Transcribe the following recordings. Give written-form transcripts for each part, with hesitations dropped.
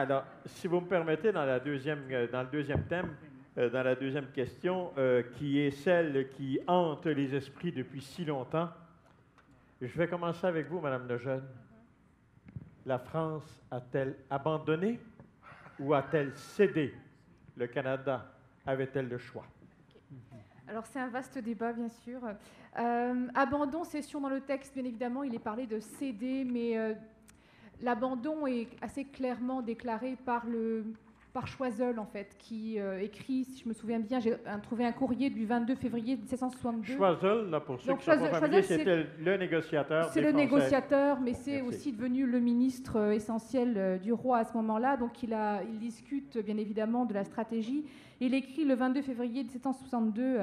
Alors, si vous me permettez, dans le deuxième thème, dans la deuxième question, qui est celle qui hante les esprits depuis si longtemps, je vais commencer avec vous, Madame Lejeune. La France a-t-elle abandonné ou a-t-elle cédé? Le Canada avait-elle le choix? Alors c'est un vaste débat, bien sûr. Abandon, cession dans le texte, bien évidemment, il est parlé de céder, mais l'abandon est assez clairement déclaré par Choiseul, en fait, qui écrit, si je me souviens bien, j'ai trouvé un courrier du 22 février 1762. Choiseul, là, pour ceux qui ne sont pas familiers, c'était le négociateur. C'est le négociateur, mais c'est aussi devenu le ministre essentiel du roi à ce moment-là. Donc il discute bien évidemment de la stratégie. Il écrit le 22 février 1762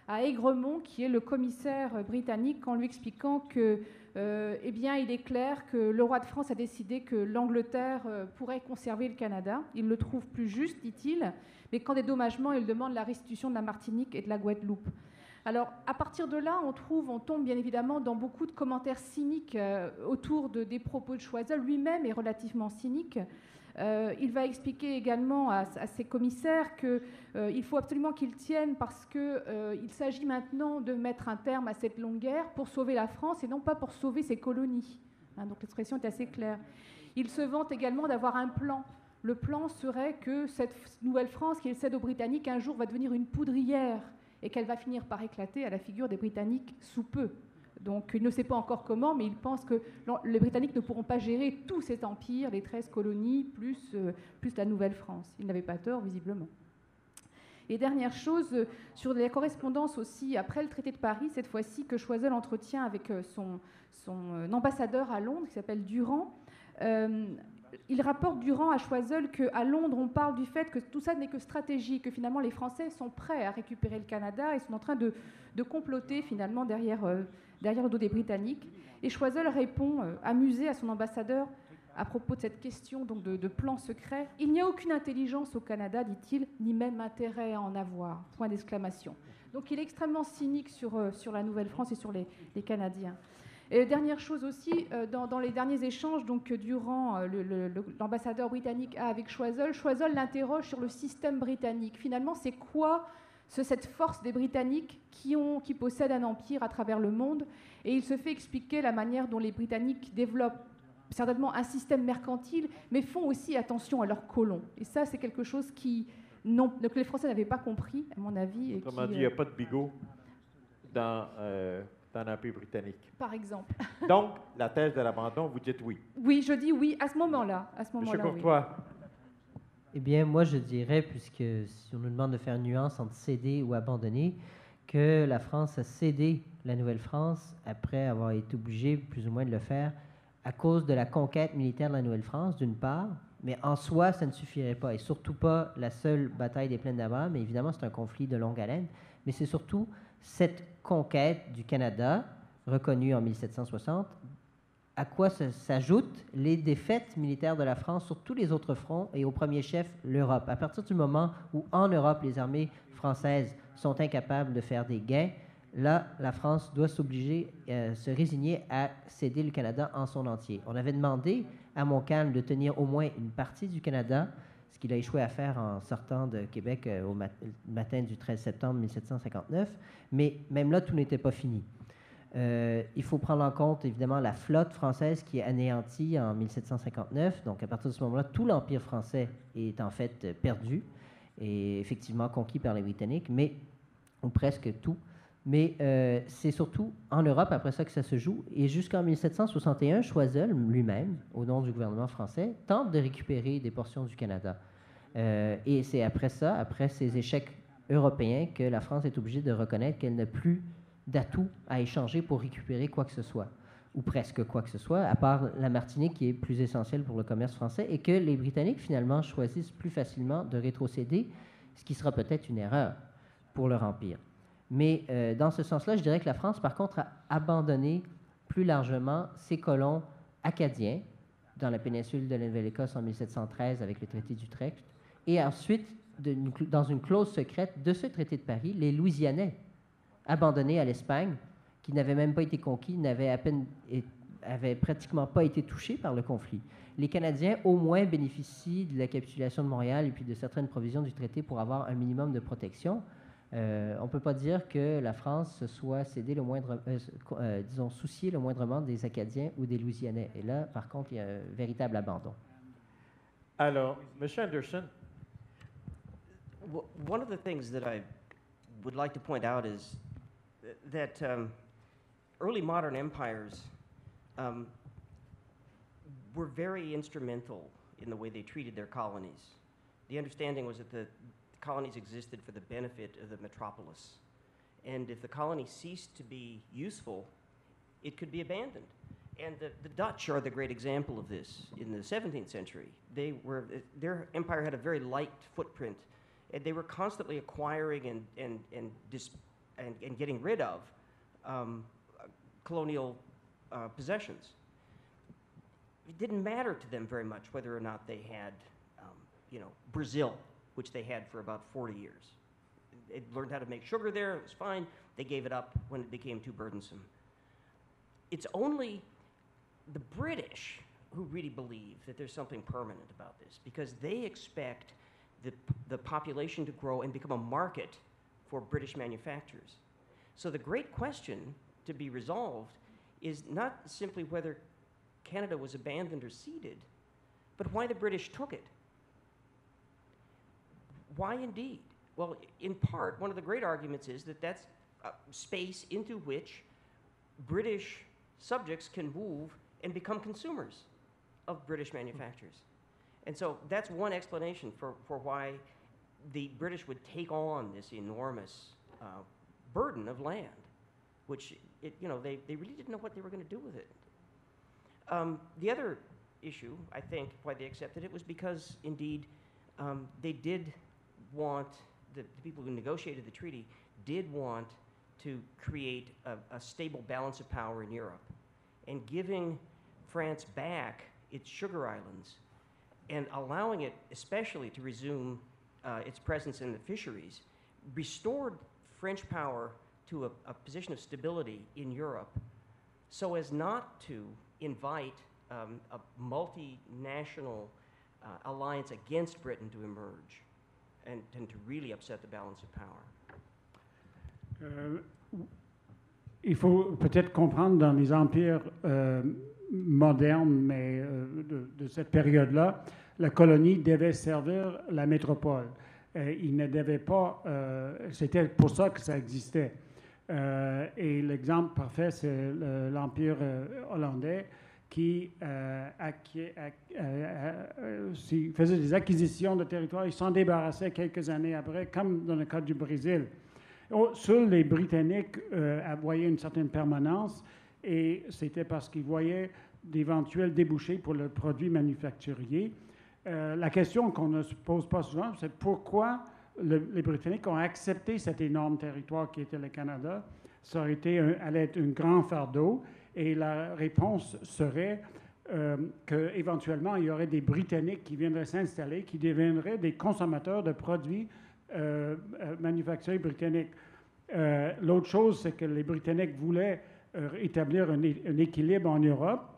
à Aigremont, qui est le commissaire britannique, en lui expliquant que eh bien, il est clair que le roi de France a décidé que l'Angleterre pourrait conserver le Canada. Il le trouve plus juste, dit-il, mais qu'en dédommagement, il demande la restitution de la Martinique et de la Guadeloupe. Alors, à partir de là, on tombe bien évidemment dans beaucoup de commentaires cyniques autour des propos de Choiseul. Lui-même est relativement cynique. Il va expliquer également à ses commissaires qu'il faut absolument qu'ils tiennent parce qu'il s'agit maintenant de mettre un terme à cette longue guerre pour sauver la France et non pas pour sauver ses colonies. Donc l'expression est assez claire. Il se vante également d'avoir un plan. Le plan serait que cette Nouvelle-France qu'il cède aux Britanniques un jour va devenir une poudrière et qu'elle va finir par éclater à la figure des Britanniques sous peu. Donc il ne sait pas encore comment, mais il pense que les Britanniques ne pourront pas gérer tout cet empire, les 13 colonies, plus la Nouvelle-France. Il n'avait pas tort, visiblement. Et dernière chose, sur les correspondances aussi, après le traité de Paris, cette fois-ci, que Choiseul entretient avec son ambassadeur à Londres, qui s'appelle Durand, il rapporte Durand à Choiseul qu'à Londres, on parle du fait que tout ça n'est que stratégie, que finalement les Français sont prêts à récupérer le Canada et sont en train de comploter finalement derrière le dos des Britanniques. Et Choiseul répond, amusé à son ambassadeur, à propos de cette question donc de plan secret. Il n'y a aucune intelligence au Canada, dit-il, ni même intérêt à en avoir. Point d'exclamation. Donc il est extrêmement cynique sur la Nouvelle-France et sur les Canadiens. Et dernière chose aussi, dans les derniers échanges donc, que Durand, l'ambassadeur britannique, a avec Choiseul, Choiseul l'interroge sur le système britannique. Finalement, c'est quoi cette force des Britanniques qui possèdent un empire à travers le monde? Et il se fait expliquer la manière dont les Britanniques développent certainement un système mercantile, mais font aussi attention à leurs colons. Et ça, c'est quelque chose que les Français n'avaient pas compris, à mon avis. Autrement dit, il n'y a pas de bigot dans l'Empire britannique. Par exemple. Donc, la thèse de l'abandon, vous dites oui. Oui, je dis oui, à ce moment-là. Monsieur Courtois. Oui. Eh bien, moi, je dirais, puisque si on nous demande de faire une nuance entre céder ou abandonner, que la France a cédé la Nouvelle-France après avoir été obligée, plus ou moins, de le faire à cause de la conquête militaire de la Nouvelle-France, d'une part, mais en soi, ça ne suffirait pas, et surtout pas la seule bataille des Plaines d'Abraham, mais évidemment, c'est un conflit de longue haleine, mais c'est surtout cette conquête du Canada, reconnue en 1760, à quoi s'ajoutent les défaites militaires de la France sur tous les autres fronts, et au premier chef, l'Europe. À partir du moment où, en Europe, les armées françaises sont incapables de faire des gains, là, la France doit se résigner à céder le Canada en son entier. On avait demandé à Montcalm de tenir au moins une partie du Canada, ce qu'il a échoué à faire en sortant de Québec au matin du 13 septembre 1759, mais même là, tout n'était pas fini. Il faut prendre en compte, évidemment, la flotte française qui est anéantie en 1759. Donc, à partir de ce moment-là, tout l'Empire français est en fait perdu et effectivement conquis par les Britanniques, ou presque tout. Mais c'est surtout en Europe, après ça, que ça se joue. Et jusqu'en 1761, Choiseul, lui-même, au nom du gouvernement français, tente de récupérer des portions du Canada. Et c'est après ça, après ces échecs européens, que la France est obligée de reconnaître qu'elle n'a plus d'atouts à échanger pour récupérer quoi que ce soit, ou presque quoi que ce soit, à part la Martinique qui est plus essentielle pour le commerce français, et que les Britanniques, finalement, choisissent plus facilement de rétrocéder, ce qui sera peut-être une erreur pour leur empire. Mais dans ce sens-là, je dirais que la France, par contre, a abandonné plus largement ses colons acadiens dans la péninsule de la Nouvelle-Écosse en 1713 avec le traité d'Utrecht, et ensuite, dans une clause secrète de ce traité de Paris, les Louisianais abandonnés à l'Espagne, qui n'avaient même pas été conquis, n'avaient n'avaient pratiquement pas été touchés par le conflit. Les Canadiens, au moins, bénéficient de la capitulation de Montréal et puis de certaines provisions du traité pour avoir un minimum de protection. On ne peut pas dire que la France se soit cédée disons, souciée le moindrement des Acadiens ou des Louisianais. Et là, par contre, il y a un véritable abandon. Alors, M. Anderson. One of the things that I would like to point out is that early modern empires were very instrumental in the way they treated their colonies. The understanding was that the colonies existed for the benefit of the metropolis. And if the colony ceased to be useful, it could be abandoned. And the Dutch are the great example of this in the 17th century. Their empire had a very light footprint, and they were constantly acquiring and getting rid of colonial possessions. It didn't matter to them very much whether or not they had, Brazil, which they had for about 40 years. They learned how to make sugar there, it was fine. They gave it up when it became too burdensome. It's only the British who really believe that there's something permanent about this, because they expect the population to grow and become a market for British manufacturers. So the great question to be resolved is not simply whether Canada was abandoned or ceded, but why the British took it. Why indeed? Well, in part, one of the great arguments is that that's space into which British subjects can move and become consumers of British manufacturers. And so that's one explanation for why the British would take on this enormous burden of land, which, they really didn't know what they were going to do with it. The other issue, I think, why they accepted it was because, indeed, they did want, the people who negotiated the treaty did want to create a stable balance of power in Europe. And giving France back its sugar islands and allowing it especially to resume its presence in the fisheries restored French power to a position of stability in Europe so as not to invite a multinational alliance against Britain to emerge and to really upset the balance of power. Il faut peut-être comprendre dans les empires modernes, mais de cette période-là, la colonie devait servir la métropole. Il ne devait pas... c'était pour ça que ça existait. Et l'exemple parfait, c'est l'Empire hollandais qui faisait des acquisitions de territoires. Ils s'en débarrassaient quelques années après, comme dans le cas du Brésil. Seuls les Britanniques voyaient une certaine permanence, et c'était parce qu'ils voyaient d'éventuels débouchés pour le produit manufacturier. La question qu'on ne se pose pas souvent, c'est pourquoi les Britanniques ont accepté cet énorme territoire qui était le Canada. Ça allait être un grand fardeau, et la réponse serait qu'éventuellement, il y aurait des Britanniques qui viendraient s'installer, qui deviendraient des consommateurs de produits manufacturés britanniques. L'autre chose, c'est que les Britanniques voulaient établir un équilibre en Europe,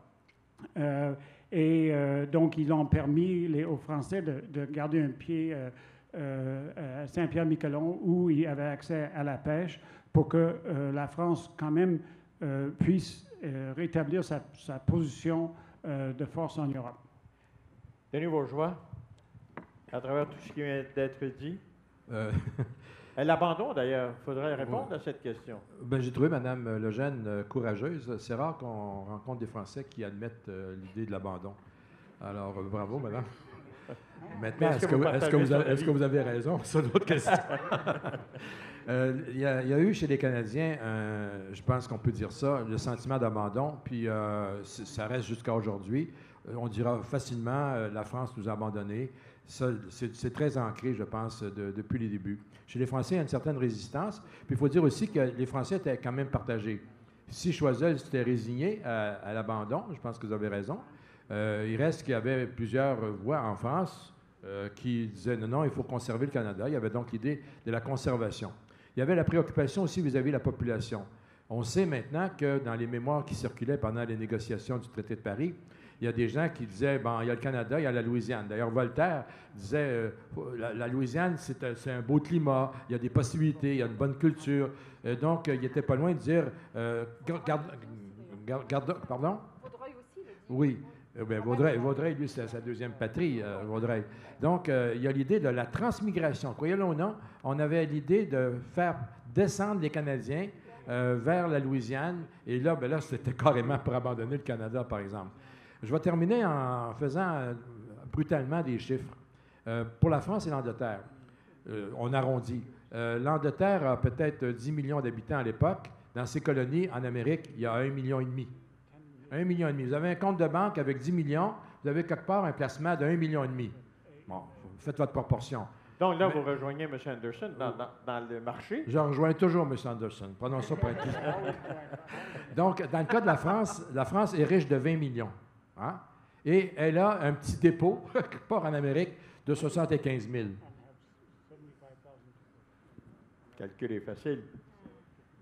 et donc ils ont permis aux Français de garder un pied à Saint-Pierre-Miquelon, où ils avaient accès à la pêche, pour que la France quand même puisse rétablir sa position de force en Europe. Denis Bourgeois, à travers tout ce qui vient d'être dit. L'abandon, d'ailleurs, il faudrait répondre à cette question. J'ai trouvé Mme Lejeune courageuse. C'est rare qu'on rencontre des Français qui admettent l'idée de l'abandon. Alors, bravo, madame. Maintenant, est-ce que vous avez raison? C'est une autre question. Il y a eu chez les Canadiens, je pense qu'on peut dire ça, le sentiment d'abandon, puis ça reste jusqu'à aujourd'hui. On dira facilement, la France nous a abandonnés. Ça, c'est très ancré, je pense, depuis les débuts. Chez les Français, il y a une certaine résistance. Puis il faut dire aussi que les Français étaient quand même partagés. Si Choiseul s'était résigné à l'abandon, je pense que vous avez raison, il reste qu'il y avait plusieurs voix en France qui disaient non, il faut conserver le Canada. Il y avait donc l'idée de la conservation. Il y avait la préoccupation aussi vis-à-vis de la population. On sait maintenant que dans les mémoires qui circulaient pendant les négociations du traité de Paris, il y a des gens qui disaient, bon, il y a le Canada, il y a la Louisiane. D'ailleurs, Voltaire disait, la Louisiane, c'est un beau climat, il y a des possibilités, il y a une bonne culture. Donc, il n'était pas loin de dire, pardon? Vaudreuil aussi, le dit. Oui. Vaudreuil, lui, c'est sa deuxième patrie, Vaudreuil. Donc, il y a l'idée de la transmigration. Croyez-le ou non, on avait l'idée de faire descendre les Canadiens vers la Louisiane. Et là, là, c'était carrément pour abandonner le Canada, par exemple. Je vais terminer en faisant brutalement des chiffres. Pour la France et l'Angleterre, on arrondit. L'Angleterre a peut-être 10 millions d'habitants à l'époque. Dans ses colonies, en Amérique, il y a 1,5 million. 1,5 million. Vous avez un compte de banque avec 10 millions, vous avez quelque part un placement de 1,5 million. Bon, faites votre proportion. Donc là, vous rejoignez M. Anderson dans le marché. Je rejoins toujours M. Anderson. Prenons ça pour acquis. Donc, dans le cas de la France est riche de 20 millions. Hein? Et elle a un petit dépôt, quelque part en Amérique, de 75 000. Le calcul est facile.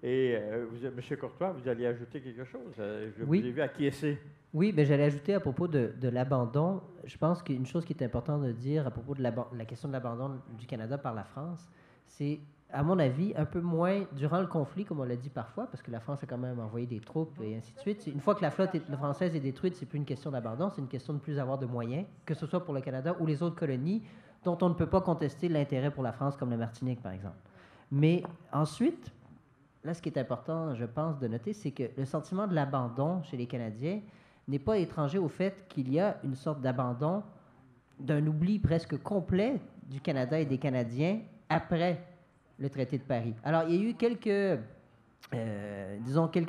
Et M. Courtois, vous alliez ajouter quelque chose? Vous ai vu acquiescer. Oui, mais j'allais ajouter à propos de l'abandon. Je pense qu'une chose qui est importante de dire à propos de la question de l'abandon du Canada par la France, c'est, à mon avis, un peu moins durant le conflit, comme on l'a dit parfois, parce que la France a quand même envoyé des troupes et ainsi de suite. Une fois que la flotte française est détruite, c'est plus une question d'abandon, c'est une question de plus avoir de moyens, que ce soit pour le Canada ou les autres colonies, dont on ne peut pas contester l'intérêt pour la France, comme la Martinique, par exemple. Mais ensuite, là, ce qui est important, je pense, de noter, c'est que le sentiment de l'abandon chez les Canadiens n'est pas étranger au fait qu'il y a une sorte d'abandon, d'un oubli presque complet du Canada et des Canadiens après le traité de Paris. Alors, il y a eu quelques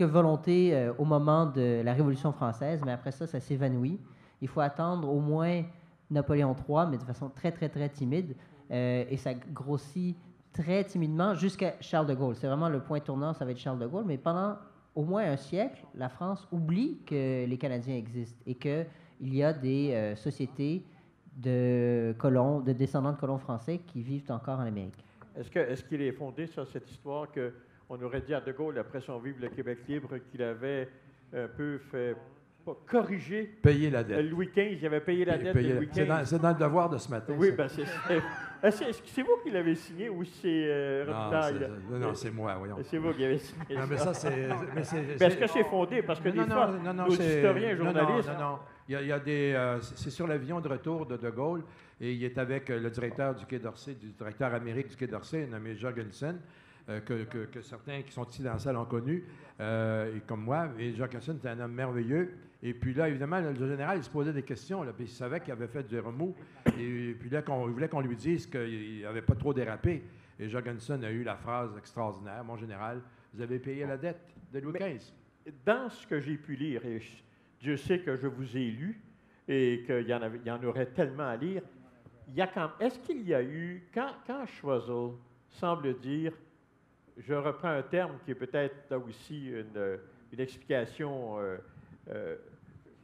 volontés au moment de la Révolution française, mais après ça, ça s'évanouit. Il faut attendre au moins Napoléon III, mais de façon très, très, très timide, et ça grossit très timidement jusqu'à Charles de Gaulle. C'est vraiment le point tournant, ça va être Charles de Gaulle, mais pendant au moins un siècle, la France oublie que les Canadiens existent et qu'il y a des sociétés de colons, de descendants de colons français qui vivent encore en Amérique. Est-ce qu'il est fondé sur cette histoire qu'on aurait dit à De Gaulle, après son Vive le Québec libre, qu'il avait un peu fait corriger... Payer la dette. Louis XV, il avait payé la dette de Louis XV. C'est dans le devoir de ce matin. Oui, bien c'est vous qui l'avez signé ou c'est Robitaille? Non, c'est moi, voyons. C'est vous qui avez signé non, mais ça, c'est... Est-ce que c'est fondé? Parce que des fois, nos historiens, journalistes... Non. Il y a des... c'est sur l'avion de retour de Gaulle, et il est avec le directeur du Quai d'Orsay, du directeur Amérique du Quai d'Orsay, nommé Jorgensen, que certains qui sont ici dans la salle ont connu, et comme moi. Et Jorgensen était un homme merveilleux. Et puis là, évidemment, le général, il se posait des questions, là, puis il savait qu'il avait fait du remous. Et puis là, il voulait qu'on lui dise qu'il n'avait pas trop dérapé. Et Jorgensen a eu la phrase extraordinaire: mon général, vous avez payé la dette de Louis XV. Dans ce que j'ai pu lire, et Dieu sait que je vous ai lu, et qu'il y en aurait tellement à lire, est-ce qu'il y a eu, quand Choiseul semble dire, je reprends un terme qui est peut-être là aussi une explication,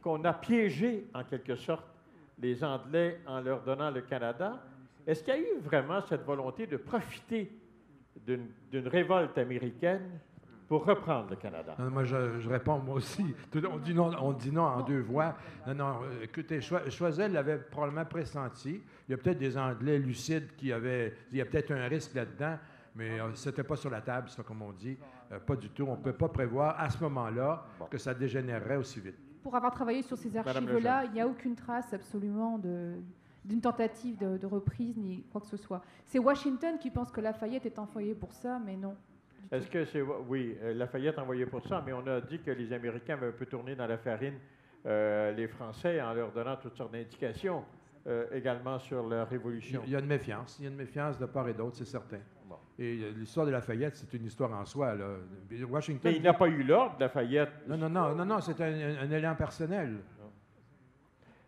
qu'on a piégé en quelque sorte les Anglais en leur donnant le Canada, est-ce qu'il y a eu vraiment cette volonté de profiter d'une révolte américaine pour reprendre le Canada? Non, moi, je réponds, moi aussi. On dit non en deux voix. Non, écoutez, Choiseul l'avait probablement pressenti. Il y a peut-être des Anglais lucides il y a peut-être un risque là-dedans, mais c'était pas sur la table, ça, comme on dit. Pas du tout. On ne peut pas prévoir à ce moment-là que ça dégénérerait aussi vite. Pour avoir travaillé sur ces archives-là, il n'y a aucune trace absolument d'une tentative de reprise ni quoi que ce soit. C'est Washington qui pense que Lafayette est envoyé pour ça, mais non. Est-ce que c'est... Oui, Lafayette envoyé pour ça, mais on a dit que les Américains avaient un peu tourné dans la farine les Français en leur donnant toutes sortes d'indications également sur leur révolution. Il y a une méfiance. Il y a une méfiance de part et d'autre, c'est certain. Bon. Et l'histoire de Lafayette, c'est une histoire en soi, là. Washington... Mais il n'a pas eu l'ordre, Lafayette. Non, c'est un élan personnel.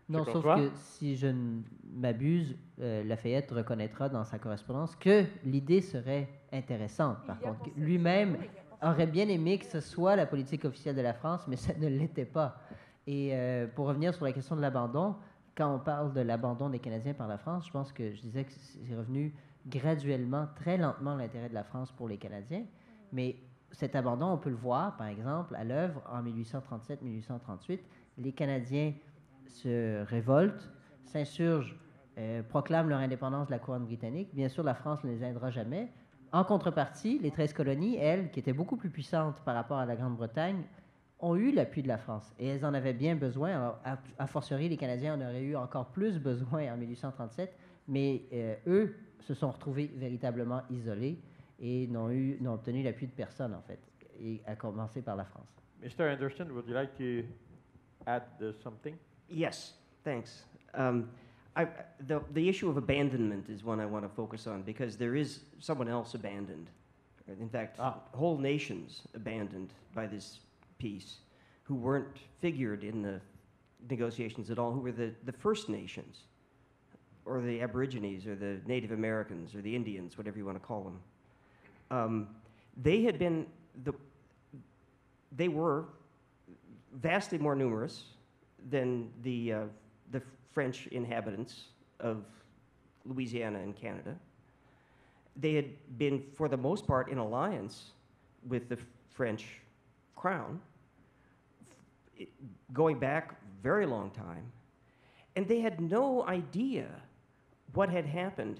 Non, sauf que si je ne m'abuse, Lafayette reconnaîtra dans sa correspondance que l'idée serait intéressante. Par contre, lui-même aurait bien aimé que ce soit la politique officielle de la France, mais ça ne l'était pas. Et pour revenir sur la question de l'abandon, quand on parle de l'abandon des Canadiens par la France, je pense que je disais que c'est revenu graduellement, très lentement, l'intérêt de la France pour les Canadiens. Mais cet abandon, on peut le voir, par exemple, à l'œuvre en 1837-1838. Les Canadiens se révoltent, s'insurgent, proclament leur indépendance de la couronne britannique. Bien sûr, la France ne les aidera jamais. En contrepartie, les 13 colonies, elles, qui étaient beaucoup plus puissantes par rapport à la Grande-Bretagne, ont eu l'appui de la France. Et elles en avaient bien besoin. Alors, a fortiori, les Canadiens en auraient eu encore plus besoin en 1837, mais eux se sont retrouvés véritablement isolés et n'ont obtenu l'appui de personne, en fait, et à commencer par la France. Mr. Anderson, would you like to add something? Yes, thanks. The issue of abandonment is one I want to focus on because there is someone else abandoned. In fact, whole nations abandoned by this peace who weren't figured in the negotiations at all, who were the First Nations or the Aborigines or the Native Americans or the Indians, whatever you want to call them. They were vastly more numerous than the French inhabitants of Louisiana and Canada. They had been, for the most part, in alliance with the French crown, going back a very long time, and they had no idea what had happened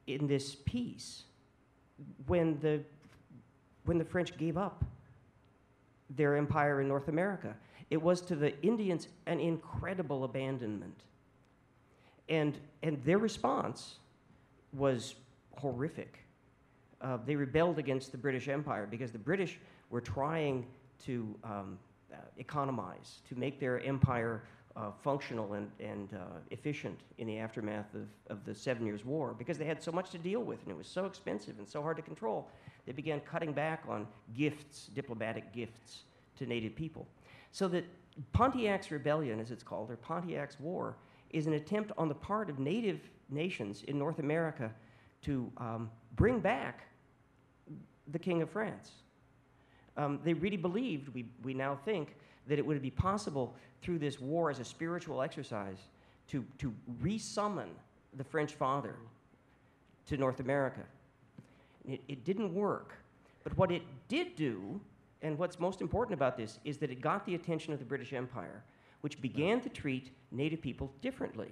in this peace when the French gave up their empire in North America. It was to the Indians an incredible abandonment. And their response was horrific. They rebelled against the British Empire because the British were trying to economize, to make their empire functional and efficient in the aftermath of the 7 Years' War because they had so much to deal with and it was so expensive and so hard to control. They began cutting back on gifts, diplomatic gifts to native people. So that Pontiac's Rebellion, as it's called, or Pontiac's War, is an attempt on the part of native nations in North America to bring back the King of France. They really believed, we now think, that it would be possible through this war as a spiritual exercise to re-summon the French father to North America. It didn't work. But what it did do, and what's most important about this, is that it got the attention of the British Empire, which began to treat native people differently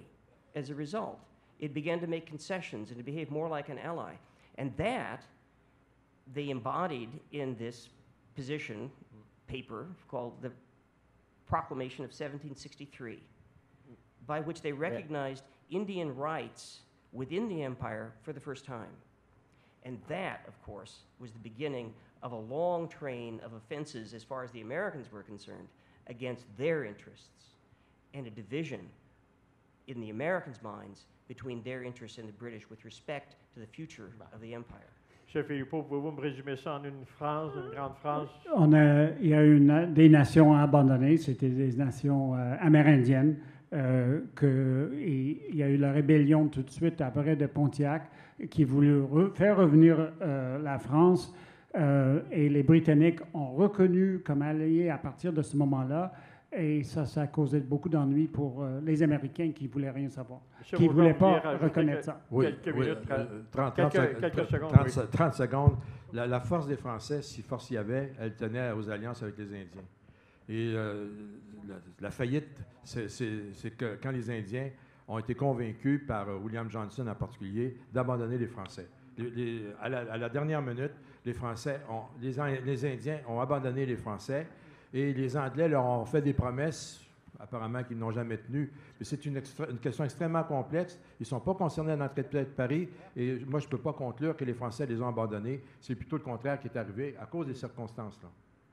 as a result. It began to make concessions and to behave more like an ally. And that they embodied in this position paper called the Proclamation of 1763, by which they recognized Indian rights within the empire for the first time. And that, of course, was the beginning of a long train of offenses as far as the Americans were concerned against their interests, and a division in the Americans' minds between their interests and the British with respect to the future of the empire. Chef Philippot, pouvez-vous me résumer ça en une phrase, une grande phrase? Il y a eu des nations abandonnées, c'était des nations amérindiennes. Il y a eu la rébellion tout de suite après de Pontiac qui voulait faire revenir la France et les Britanniques ont reconnu comme alliés à partir de ce moment-là et ça a causé beaucoup d'ennuis pour les Américains qui ne voulaient rien savoir, qui ne voulaient pas reconnaître ça. Oui, quelques minutes, 30 secondes. La force des Français, si force il y avait, elle tenait aux alliances avec les Indiens. Et la faillite, c'est que quand les Indiens ont été convaincus par William Johnson en particulier d'abandonner les Français. À la dernière minute, les Indiens ont abandonné les Français et les Anglais leur ont fait des promesses, apparemment qu'ils n'ont jamais tenues. Mais c'est une question extrêmement complexe. Ils ne sont pas concernés à l'entrée de paix de Paris et moi, je ne peux pas conclure que les Français les ont abandonnés. C'est plutôt le contraire qui est arrivé à cause des circonstances-là.